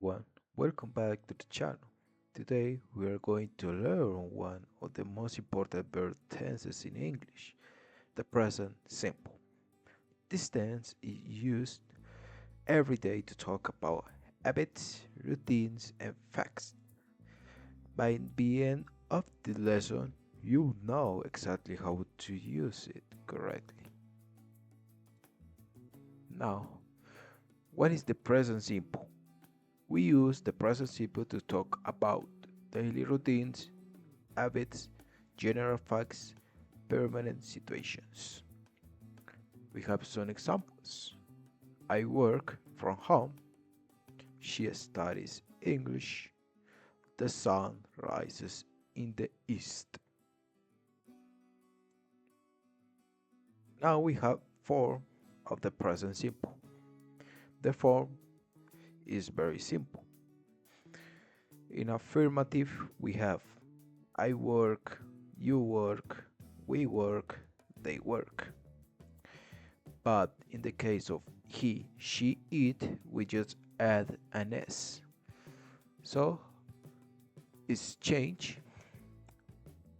Everyone, welcome back to the channel. Today we are going to learn one of the most important verb tenses in English, the present simple. This tense is used every day to talk about habits, routines, and facts. By the end of the lesson, you know exactly how to use it correctly. Now, what is the present simple? We use the present simple to talk about daily routines, habits, general facts, permanent situations. We have some examples. I work from home. She studies English. The sun rises in the east. Now we have form of the present simple. The form is very simple. In affirmative, we have I work, you work, we work, they work. But in the case of he, she, it, we just add an s. So it's change,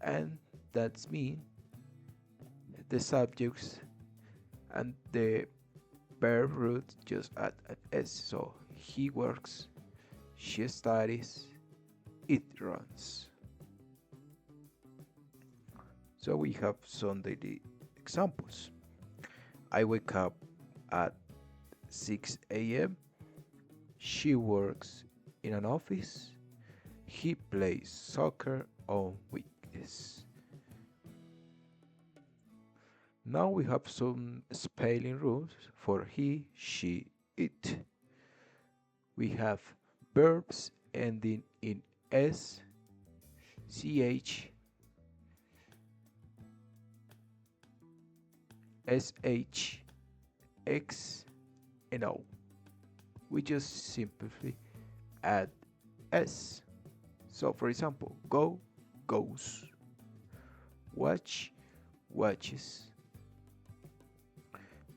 and that's mean the subjects and the verb root just add an s. So he works, she studies, it runs. So we have some daily examples. I wake up at 6 a.m. She works in an office. He plays soccer on weekdays. Now we have some spelling rules for he, she, it. We have verbs ending in s, ch, sh, x, and o. We just simply add s. So for example, go, goes, watch, watches,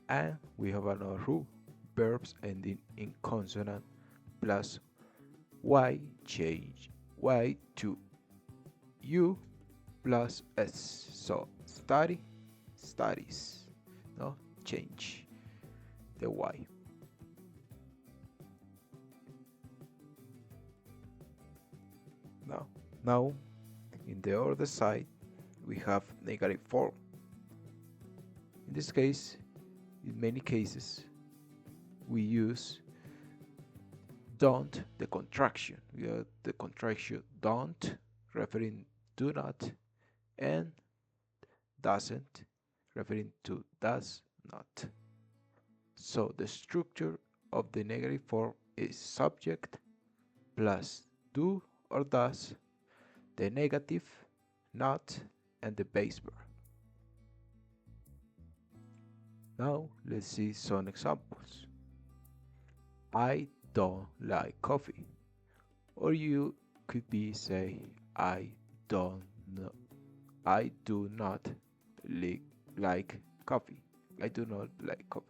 and we have another rule, verbs ending in consonant plus y change y to u plus s. So study, studies, no change the y. Now in the other side we have negative form. In this case, in many cases, we use don't, the contraction. We have the contraction don't, referring do not, and doesn't, referring to does not. So the structure of the negative form is subject plus do or does, the negative, not, and the base verb. Now let's see some examples. I don't like coffee. Or you could be say I don't know, I do not like coffee. I do not like coffee.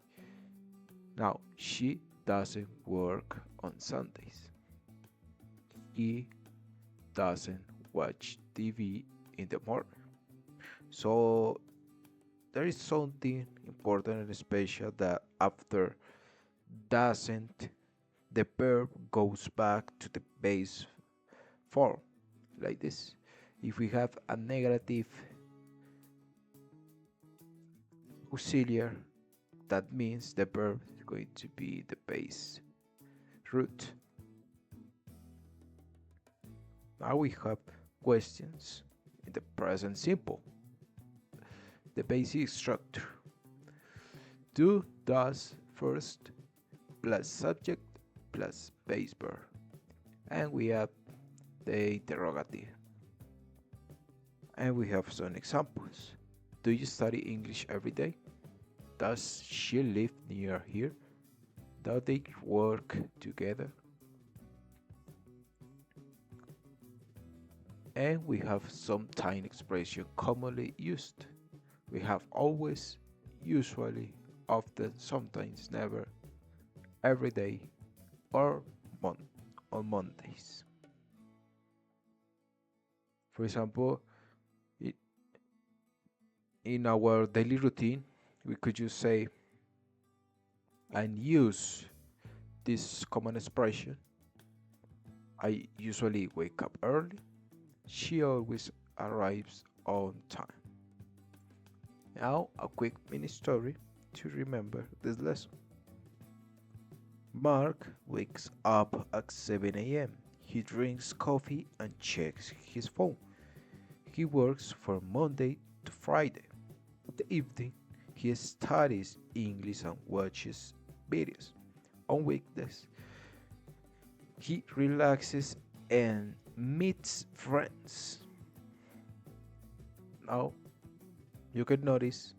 Now she doesn't work on Sundays. He doesn't watch TV in the morning. So there is something important and special that after doesn't, the verb goes back to the base form like this. If we have a negative auxiliary, that means the verb is going to be the base root. Now we have questions in the present simple. The basic structure. Do, does, first, plus subject, plus base verb. And we have the interrogative. And we have some examples. Do you study English every day? Does she live near here? Do they work together? And we have some time expression commonly used. We have always, usually, often, sometimes, never, every day, or on Mondays. For example, in our daily routine, we could just say and use this common expression. I usually wake up early. She always arrives on time. Now, a quick mini story to remember this lesson. Mark wakes up at 7 a.m. He drinks coffee and checks his phone. He works from Monday to Friday. In the evening, he studies English and watches videos. On weekdays, he relaxes and meets friends. Now, you can notice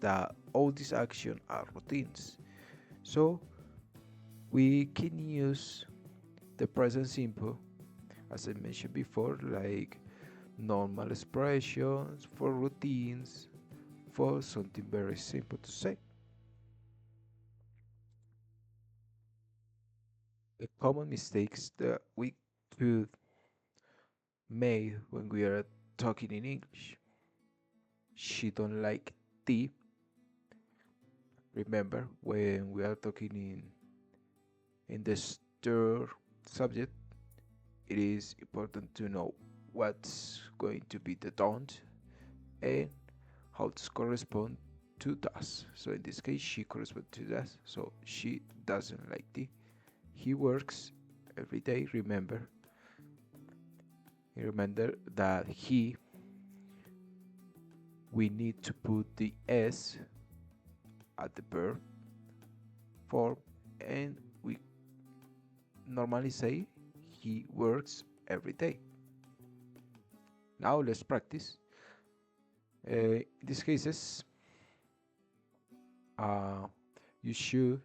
that all these actions are routines. So, we can use the present simple, as I mentioned before, like normal expressions for routines for something very simple to say. The common mistakes that we could make when we are talking in English. She don't like tea. Remember, when we are talking in the third subject, it is important to know what's going to be the don't and how to correspond to does. So in this case, she corresponds to does. So she doesn't like tea. He works every day. Remember that we need to put the s at the verb form, and we normally say he works every day. Now let's practice. In these cases, you should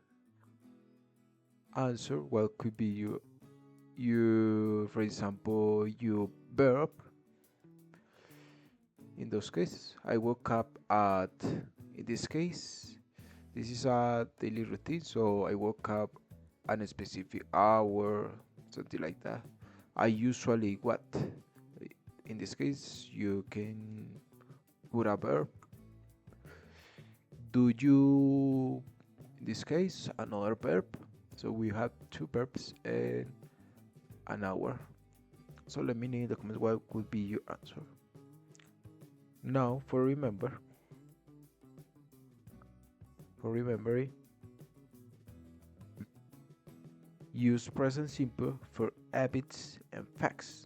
answer what could be you for example your verb. In those cases, I woke up at, in this case, this is a daily routine, so I woke up at a specific hour, something like that. I usually what? In this case, you can put a verb. Do you, in this case, another verb? So we have two verbs and an hour. So let me know in the comments what could be your answer. Now for remembering, use present simple for habits and facts.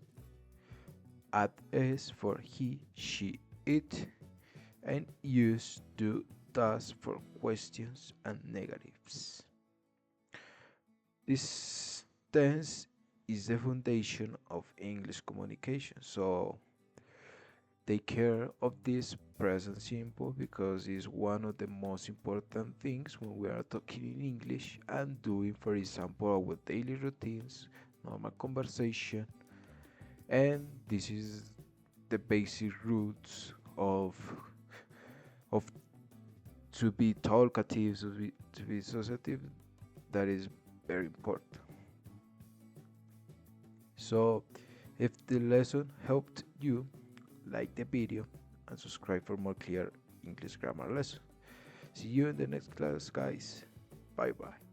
Add s for he, she, it, and use do, does for questions and negatives. This tense is the foundation of English communication, so take care of this present simple because it's one of the most important things when we are talking in English and doing, for example, our daily routines, normal conversation, and this is the basic roots of to be talkative, to be associative. That is very important. So, if the lesson helped you, like the video and subscribe for more clear English grammar lessons. See you in the next class, guys. Bye bye.